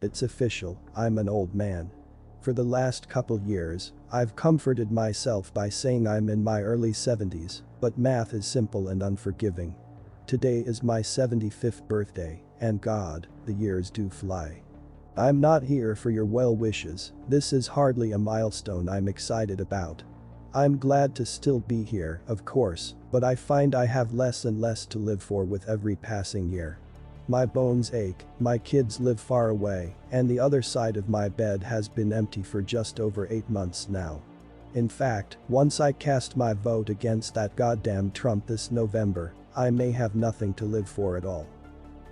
It's official, I'm an old man. For the last couple years, I've comforted myself by saying I'm in my early 70s, but math is simple and unforgiving. Today is my 75th birthday, and God, the years do fly. I'm not here for your well wishes, this is hardly a milestone I'm excited about. I'm glad to still be here, of course, but I find I have less and less to live for with every passing year. My bones ache, my kids live far away, and the other side of my bed has been empty for just over 8 months now. In fact, once I cast my vote against that goddamn Trump this November, I may have nothing to live for at all.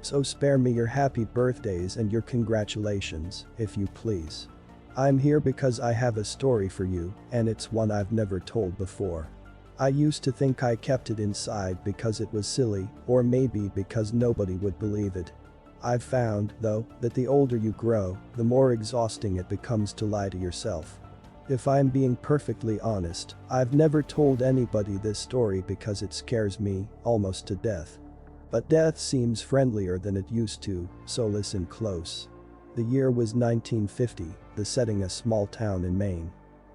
So spare me your happy birthdays and your congratulations, if you please. I'm here because I have a story for you, and it's one I've never told before. I used to think I kept it inside because it was silly, or maybe because nobody would believe it. I've found, though, that the older you grow, the more exhausting it becomes to lie to yourself. If I'm being perfectly honest, I've never told anybody this story because it scares me, almost to death. But death seems friendlier than it used to, so listen close. The year was 1950, the setting a small town in Maine.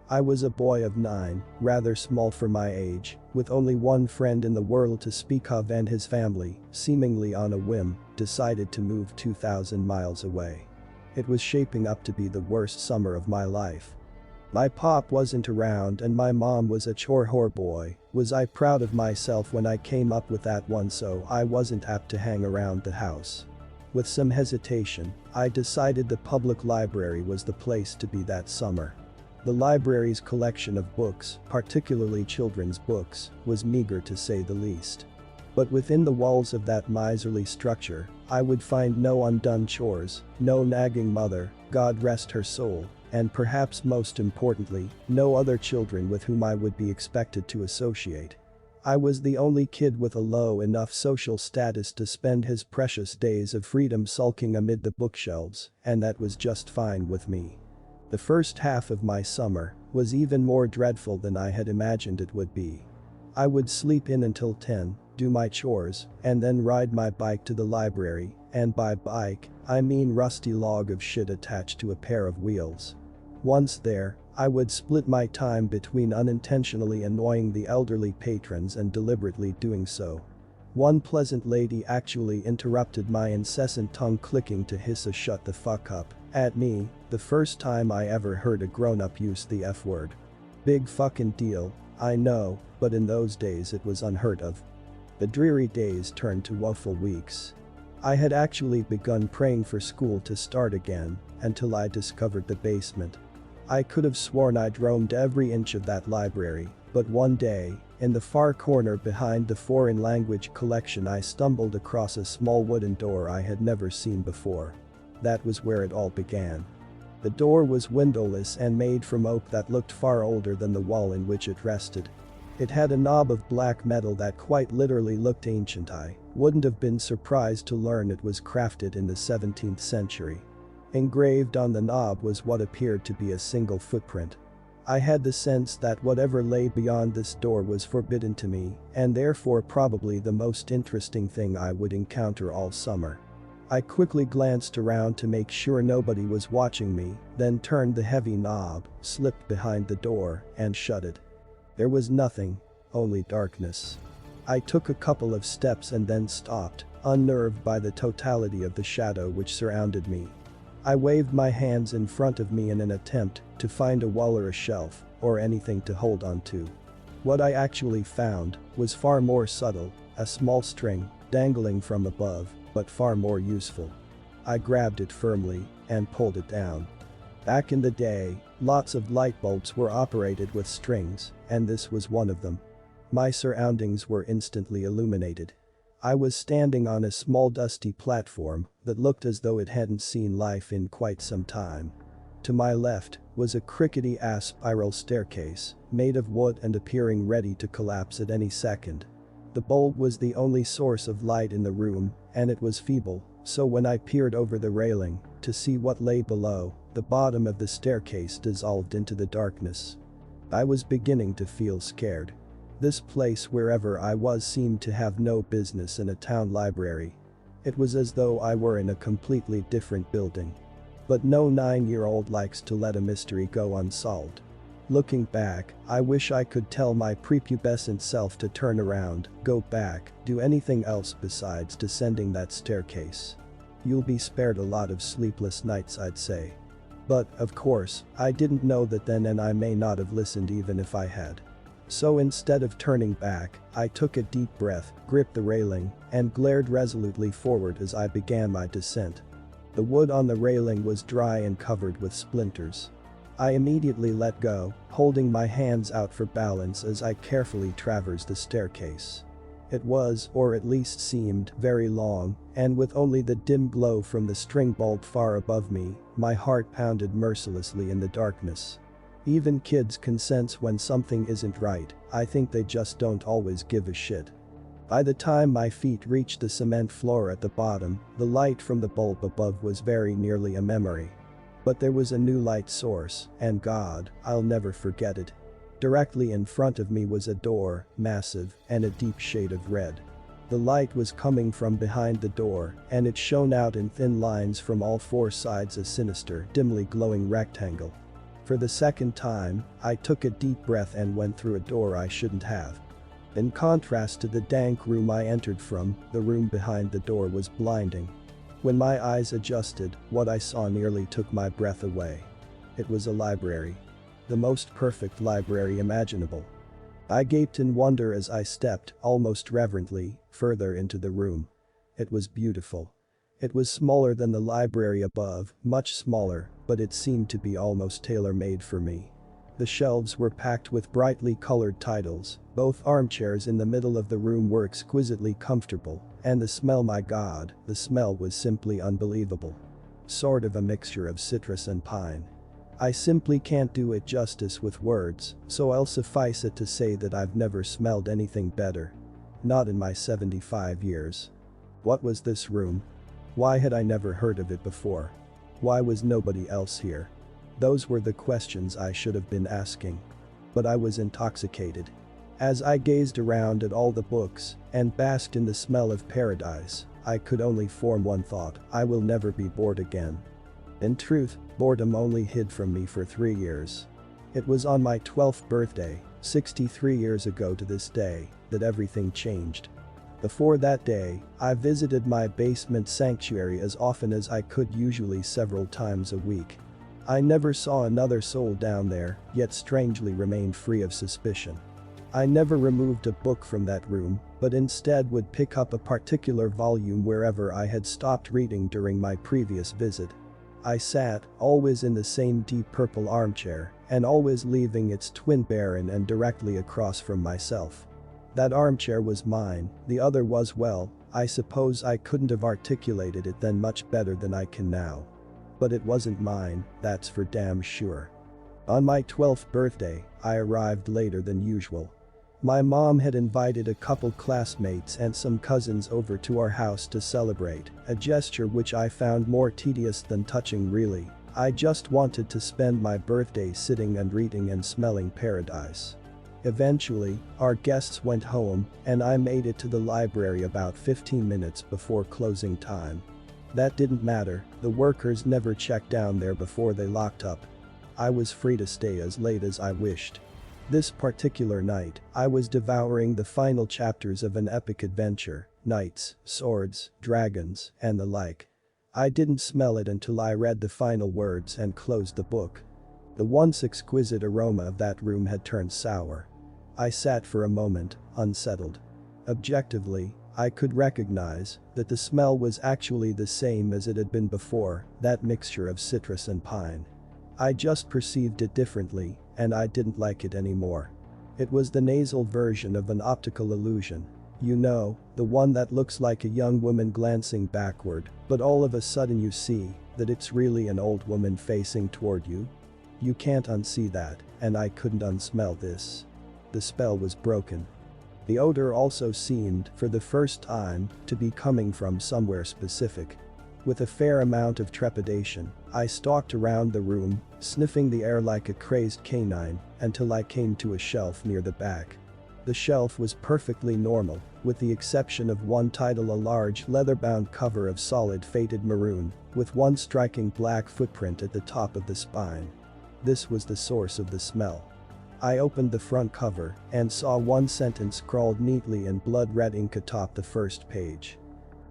I was a boy of 9, rather small for my age, with only one friend in the world to speak of, and his family, seemingly on a whim, decided to move 2,000 miles away. It was shaping up to be the worst summer of my life. My pop wasn't around and my mom was a chore whore boy. Was I proud of myself when I came up with that one, so I wasn't apt to hang around the house. With some hesitation, I decided the public library was the place to be that summer. The library's collection of books, particularly children's books, was meager to say the least. But within the walls of that miserly structure, I would find no undone chores, no nagging mother, God rest her soul, and perhaps most importantly, no other children with whom I would be expected to associate. I was the only kid with a low enough social status to spend his precious days of freedom sulking amid the bookshelves, and that was just fine with me. The first half of my summer was even more dreadful than I had imagined it would be. I would sleep in until 10, do my chores, and then ride my bike to the library, and by bike, I mean rusty log of shit attached to a pair of wheels. Once there, I would split my time between unintentionally annoying the elderly patrons and deliberately doing so. One pleasant lady actually interrupted my incessant tongue clicking to hiss a "shut the fuck up" at me, the first time I ever heard a grown-up use the F word. Big fucking deal, I know, but in those days it was unheard of. The dreary days turned to woeful weeks. I had actually begun praying for school to start again, until I discovered the basement. I could have sworn I'd roamed every inch of that library, but one day, in the far corner behind the foreign language collection, I stumbled across a small wooden door I had never seen before. That was where it all began. The door was windowless and made from oak that looked far older than the wall in which it rested. It had a knob of black metal that quite literally looked ancient. I wouldn't have been surprised to learn it was crafted in the 17th century. Engraved on the knob was what appeared to be a single footprint. I had the sense that whatever lay beyond this door was forbidden to me, and therefore probably the most interesting thing I would encounter all summer. I quickly glanced around to make sure nobody was watching me, then turned the heavy knob, slipped behind the door, and shut it. There was nothing, only darkness. I took a couple of steps and then stopped, unnerved by the totality of the shadow which surrounded me. I waved my hands in front of me in an attempt to find a wall or a shelf, or anything to hold on to. What I actually found was far more subtle, a small string, dangling from above, but far more useful. I grabbed it firmly and pulled it down. Back in the day, lots of light bulbs were operated with strings, and this was one of them. My surroundings were instantly illuminated. I was standing on a small dusty platform that looked as though it hadn't seen life in quite some time. To my left was a crickety-ass spiral staircase, made of wood and appearing ready to collapse at any second. The bulb was the only source of light in the room, and it was feeble, so when I peered over the railing to see what lay below, the bottom of the staircase dissolved into the darkness. I was beginning to feel scared. This place, wherever I was, seemed to have no business in a town library. It was as though I were in a completely different building. But no 9-year-old likes to let a mystery go unsolved. Looking back, I wish I could tell my prepubescent self to turn around, go back, do anything else besides descending that staircase. You'll be spared a lot of sleepless nights, I'd say. But, of course, I didn't know that then, and I may not have listened even if I had. So instead of turning back, I took a deep breath, gripped the railing, and glared resolutely forward as I began my descent. The wood on the railing was dry and covered with splinters. I immediately let go, holding my hands out for balance as I carefully traversed the staircase. It was, or at least seemed, very long, and with only the dim glow from the string bulb far above me, my heart pounded mercilessly in the darkness. Even kids can sense when something isn't right. I think they just don't always give a shit. By the time my feet reached the cement floor at the bottom, the light from the bulb above was very nearly a memory. But there was a new light source, and God, I'll never forget it. Directly in front of me was a door, massive, and a deep shade of red. The light was coming from behind the door, and it shone out in thin lines from all four sides, a sinister, dimly glowing rectangle. For the second time, I took a deep breath and went through a door I shouldn't have. In contrast to the dank room I entered from, the room behind the door was blinding. When my eyes adjusted, what I saw nearly took my breath away. It was a library. The most perfect library imaginable. I gaped in wonder as I stepped, almost reverently, further into the room. It was beautiful. It was smaller than the library above, much smaller, but it seemed to be almost tailor-made for me. The shelves were packed with brightly colored titles, both armchairs in the middle of the room were exquisitely comfortable, and the smell, my God, the smell was simply unbelievable. Sort of a mixture of citrus and pine. I simply can't do it justice with words, so I'll suffice it to say that I've never smelled anything better. Not in my 75 years. What was this room? Why had I never heard of it before? Why was nobody else here? Those were the questions I should have been asking. But I was intoxicated. As I gazed around at all the books and basked in the smell of paradise, I could only form one thought: I will never be bored again. In truth, boredom only hid from me for 3 years. It was on my 12th birthday, 63 years ago to this day, that everything changed. Before that day, I visited my basement sanctuary as often as I could, usually several times a week. I never saw another soul down there, yet strangely remained free of suspicion. I never removed a book from that room, but instead would pick up a particular volume wherever I had stopped reading during my previous visit. I sat, always in the same deep purple armchair, and always leaving its twin baron and directly across from myself. That armchair was mine, the other was, well, I suppose I couldn't have articulated it then much better than I can now. But it wasn't mine, that's for damn sure. On my 12th birthday, I arrived later than usual. My mom had invited a couple classmates and some cousins over to our house to celebrate, a gesture which I found more tedious than touching really. I just wanted to spend my birthday sitting and reading and smelling paradise. Eventually, our guests went home, and I made it to the library about 15 minutes before closing time. That didn't matter, the workers never checked down there before they locked up. I was free to stay as late as I wished. This particular night, I was devouring the final chapters of an epic adventure, knights, swords, dragons, and the like. I didn't smell it until I read the final words and closed the book. The once exquisite aroma of that room had turned sour. I sat for a moment, unsettled. Objectively, I could recognize that the smell was actually the same as it had been before, that mixture of citrus and pine. I just perceived it differently, and I didn't like it anymore. It was the nasal version of an optical illusion. You know, the one that looks like a young woman glancing backward, but all of a sudden you see that it's really an old woman facing toward you. You can't unsee that, and I couldn't unsmell this. The spell was broken. The odor also seemed, for the first time, to be coming from somewhere specific. With a fair amount of trepidation, I stalked around the room, sniffing the air like a crazed canine, until I came to a shelf near the back. The shelf was perfectly normal, with the exception of one title, a large leather-bound cover of solid faded maroon, with one striking black footprint at the top of the spine. This was the source of the smell. I opened the front cover and saw one sentence scrawled neatly in blood-red ink atop the first page.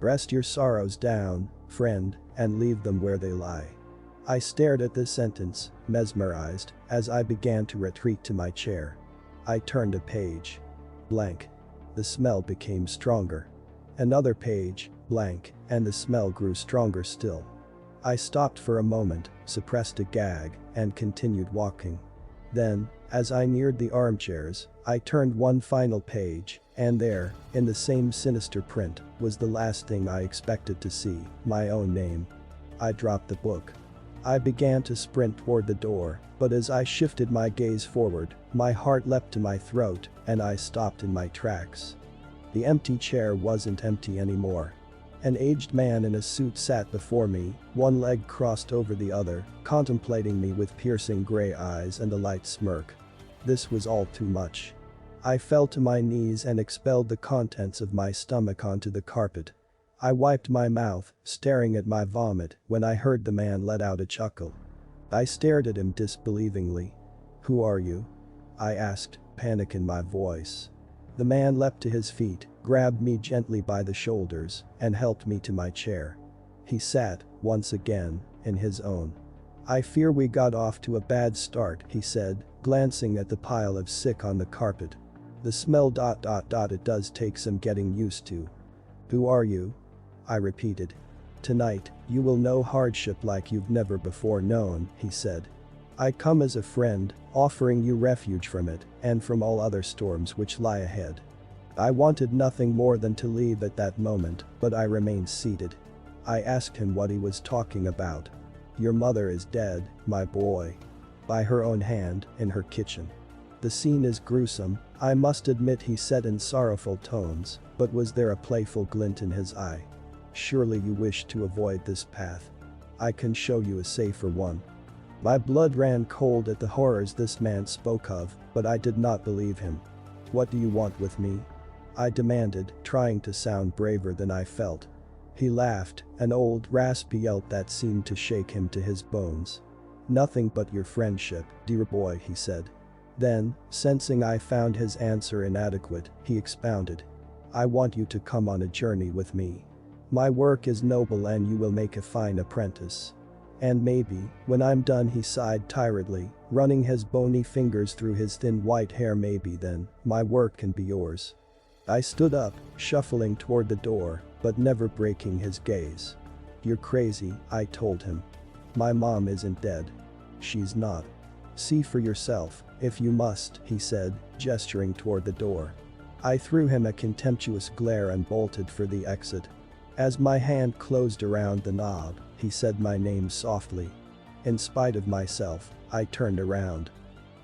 "Rest your sorrows down, friend, and leave them where they lie." I stared at this sentence, mesmerized, as I began to retreat to my chair. I turned a page. Blank. The smell became stronger. Another page, blank, and the smell grew stronger still. I stopped for a moment, suppressed a gag, and continued walking. Then, as I neared the armchairs, I turned one final page, and there, in the same sinister print, was the last thing I expected to see, my own name. I dropped the book. I began to sprint toward the door, but as I shifted my gaze forward, my heart leapt to my throat, and I stopped in my tracks. The empty chair wasn't empty anymore. An aged man in a suit sat before me, one leg crossed over the other, contemplating me with piercing gray eyes and a light smirk. This was all too much. I fell to my knees and expelled the contents of my stomach onto the carpet. I wiped my mouth, staring at my vomit, when I heard the man let out a chuckle. I stared at him disbelievingly. "Who are you?" I asked, panic in my voice. The man leapt to his feet, grabbed me gently by the shoulders, and helped me to my chair. He sat, once again, in his own. "I fear we got off to a bad start," he said, glancing at the pile of sick on the carpet. "The smell ... it does take some getting used to." "Who are you?" I repeated. "Tonight, you will know hardship like you've never before known," he said. "I come as a friend, offering you refuge from it, and from all other storms which lie ahead." I wanted nothing more than to leave at that moment, but I remained seated. I asked him what he was talking about. "Your mother is dead, my boy. By her own hand, in her kitchen. The scene is gruesome, I must admit," he said in sorrowful tones, but was there a playful glint in his eye? "Surely you wish to avoid this path. I can show you a safer one." My blood ran cold at the horrors this man spoke of, but I did not believe him. "What do you want with me?" I demanded, trying to sound braver than I felt. He laughed, an old, raspy yelp that seemed to shake him to his bones. "Nothing but your friendship, dear boy," he said. Then, sensing I found his answer inadequate, he expounded. "I want you to come on a journey with me. My work is noble and you will make a fine apprentice. And maybe, when I'm done," he sighed tiredly, running his bony fingers through his thin white hair, "maybe then, my work can be yours." I stood up, shuffling toward the door, but never breaking his gaze. "You're crazy," I told him. "My mom isn't dead. She's not. See for yourself, if you must," he said, gesturing toward the door. I threw him a contemptuous glare and bolted for the exit. As my hand closed around the knob, he said my name softly. In spite of myself, I turned around.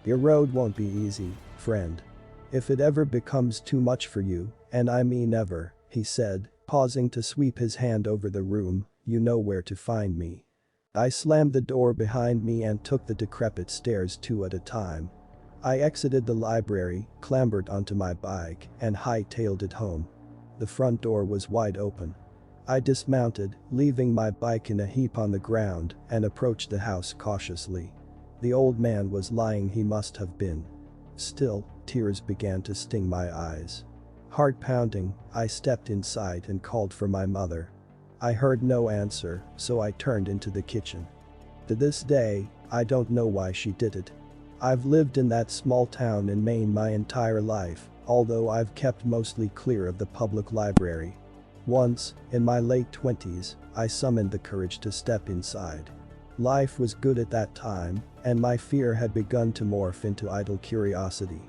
"Your road won't be easy, friend. If it ever becomes too much for you, and I mean ever," he said, pausing to sweep his hand over the room, "you know where to find me." I slammed the door behind me and took the decrepit stairs two at a time. I exited the library, clambered onto my bike, and hightailed it home. The front door was wide open. I dismounted, leaving my bike in a heap on the ground, and approached the house cautiously. The old man was lying, he must have been. Still, tears began to sting my eyes. Heart pounding, I stepped inside and called for my mother. I heard no answer, so I turned into the kitchen. To this day, I don't know why she did it. I've lived in that small town in Maine my entire life, although I've kept mostly clear of the public library. Once, in my late 20s, I summoned the courage to step inside. Life was good at that time, and my fear had begun to morph into idle curiosity.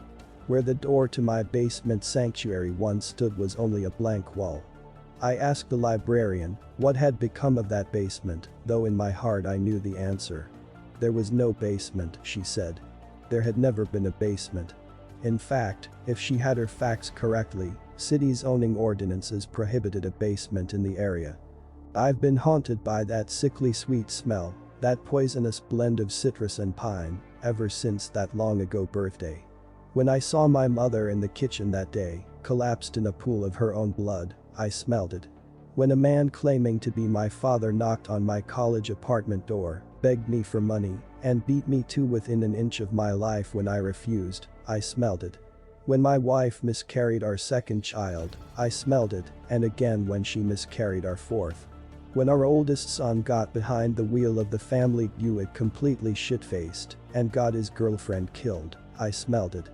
Where the door to my basement sanctuary once stood was only a blank wall. I asked the librarian what had become of that basement, though in my heart I knew the answer. "There was no basement," she said. There had never been a basement. In fact, if she had her facts correctly, city zoning ordinances prohibited a basement in the area. I've been haunted by that sickly sweet smell, that poisonous blend of citrus and pine, ever since that long ago birthday. When I saw my mother in the kitchen that day, collapsed in a pool of her own blood, I smelled it. When a man claiming to be my father knocked on my college apartment door, begged me for money, and beat me to within an inch of my life when I refused, I smelled it. When my wife miscarried our second child, I smelled it, and again when she miscarried our fourth. When our oldest son got behind the wheel of the family Buick completely shit-faced and got his girlfriend killed, I smelled it.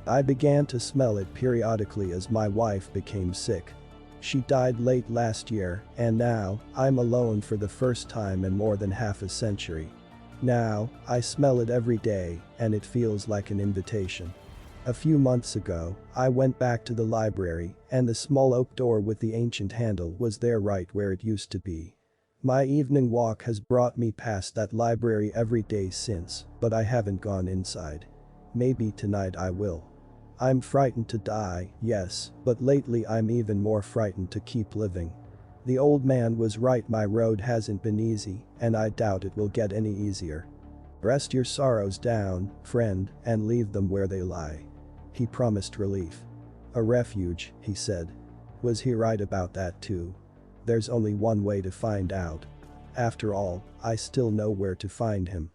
I began to smell it periodically as my wife became sick. She died late last year, and now, I'm alone for the first time in more than half a century. Now, I smell it every day, and it feels like an invitation. A few months ago, I went back to the library, and the small oak door with the ancient handle was there right where it used to be. My evening walk has brought me past that library every day since, but I haven't gone inside. Maybe tonight I will. I'm frightened to die, yes, but lately I'm even more frightened to keep living. The old man was right, my road hasn't been easy, and I doubt it will get any easier. Rest your sorrows down, friend, and leave them where they lie. He promised relief. A refuge, he said. Was he right about that too? There's only one way to find out. After all, I still know where to find him.